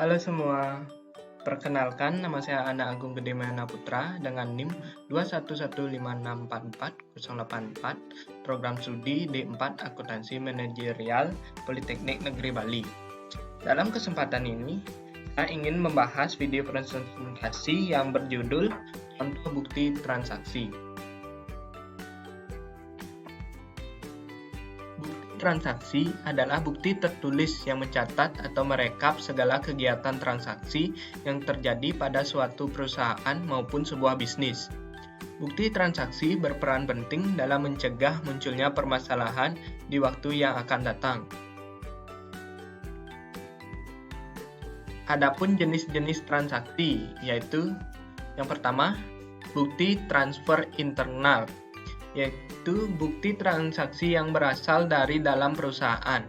Halo semua, perkenalkan nama saya Ana Agung Gede Mahana Putra dengan NIM 21156440844, program studi D4 Akuntansi Manajerial Politeknik Negeri Bali. Dalam kesempatan ini, saya ingin membahas video presentasi yang berjudul Contoh Bukti Transaksi. Transaksi adalah bukti tertulis yang mencatat atau merekap segala kegiatan transaksi yang terjadi pada suatu perusahaan maupun sebuah bisnis. Bukti transaksi berperan penting dalam mencegah munculnya permasalahan di waktu yang akan datang. Adapun jenis-jenis transaksi, yaitu yang pertama, bukti transfer internal, yaitu bukti transaksi yang berasal dari dalam perusahaan.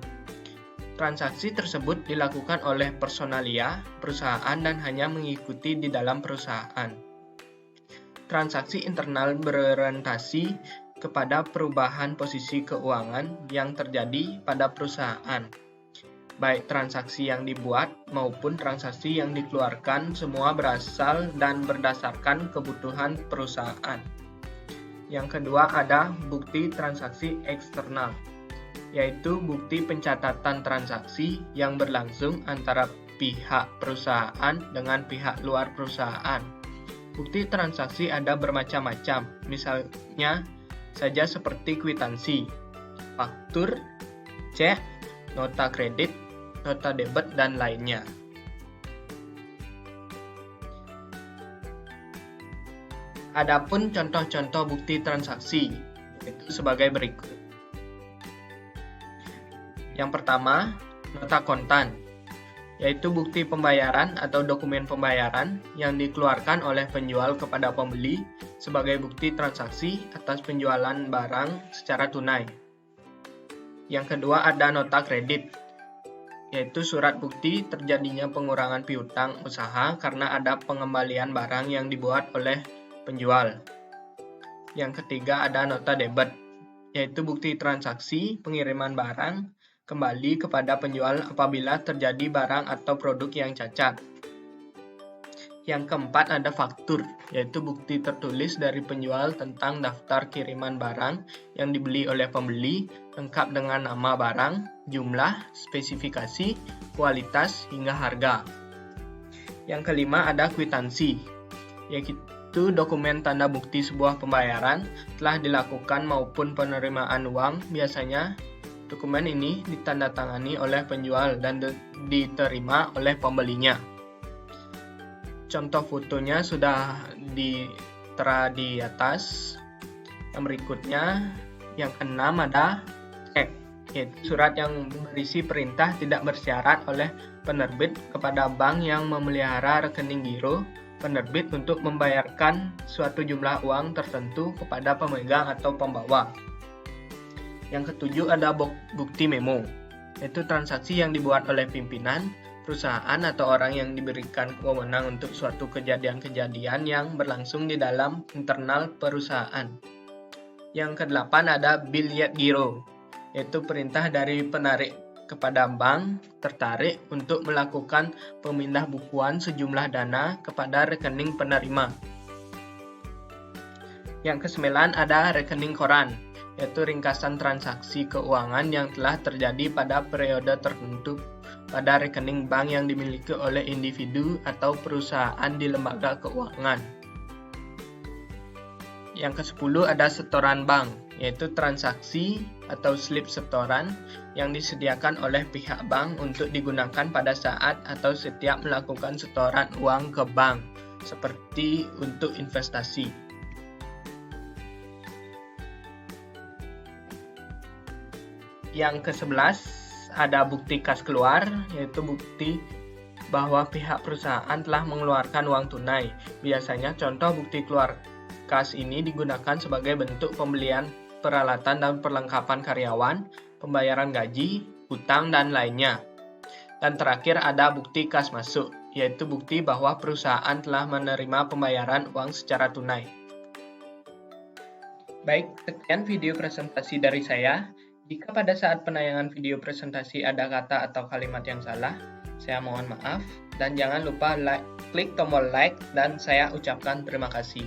Transaksi tersebut dilakukan oleh personalia perusahaan dan hanya mengikuti di dalam perusahaan. Transaksi internal berorientasi kepada perubahan posisi keuangan yang terjadi pada perusahaan. Baik transaksi yang dibuat maupun transaksi yang dikeluarkan semua berasal dan berdasarkan kebutuhan perusahaan. Yang kedua ada bukti transaksi eksternal, yaitu bukti pencatatan transaksi yang berlangsung antara pihak perusahaan dengan pihak luar perusahaan. Bukti transaksi ada bermacam-macam, misalnya saja seperti kwitansi, faktur, cek, nota kredit, nota debit, dan lainnya. Adapun contoh-contoh bukti transaksi, yaitu sebagai berikut. Yang pertama, nota kontan, yaitu bukti pembayaran atau dokumen pembayaran yang dikeluarkan oleh penjual kepada pembeli sebagai bukti transaksi atas penjualan barang secara tunai. Yang kedua ada nota kredit, yaitu surat bukti terjadinya pengurangan piutang usaha karena ada pengembalian barang yang dibuat oleh penjual. Yang ketiga ada nota debit, yaitu bukti transaksi pengiriman barang kembali kepada penjual apabila terjadi barang atau produk yang cacat. Yang keempat ada faktur, yaitu bukti tertulis dari penjual tentang daftar kiriman barang yang dibeli oleh pembeli, lengkap dengan nama barang, jumlah, spesifikasi, kualitas, hingga harga. Yang kelima ada kwitansi, yaitu dokumen tanda bukti sebuah pembayaran telah dilakukan maupun penerimaan uang. Biasanya dokumen ini ditandatangani oleh penjual dan diterima oleh pembelinya. Contoh fotonya sudah ditera di atas. Yang berikutnya, yang keenam ada cek, yaitu surat yang berisi perintah tidak bersyarat oleh penerbit kepada bank yang memelihara rekening giro penerbit untuk membayarkan suatu jumlah uang tertentu kepada pemegang atau pembawa. Yang ketujuh ada bukti memo, yaitu transaksi yang dibuat oleh pimpinan perusahaan atau orang yang diberikan wewenang untuk suatu kejadian-kejadian yang berlangsung di dalam internal perusahaan. Yang kedelapan ada billet giro, yaitu perintah dari penarik kepada bank tertarik untuk melakukan pemindah bukuan sejumlah dana kepada rekening penerima. Yang kesembilan ada rekening koran, yaitu ringkasan transaksi keuangan yang telah terjadi pada periode tertentu pada rekening bank yang dimiliki oleh individu atau perusahaan di lembaga keuangan. Yang ke-10 ada setoran bank, yaitu transaksi atau slip setoran yang disediakan oleh pihak bank untuk digunakan pada saat atau setiap melakukan setoran uang ke bank, seperti untuk investasi. Yang ke-11 ada bukti kas keluar, yaitu bukti bahwa pihak perusahaan telah mengeluarkan uang tunai. Biasanya contoh bukti keluar kas ini digunakan sebagai bentuk pembelian peralatan dan perlengkapan karyawan, pembayaran gaji, utang, dan lainnya. Dan terakhir ada bukti kas masuk, yaitu bukti bahwa perusahaan telah menerima pembayaran uang secara tunai. Baik, sekian video presentasi dari saya. Jika pada saat penayangan video presentasi ada kata atau kalimat yang salah, saya mohon maaf dan jangan lupa klik tombol like dan saya ucapkan terima kasih.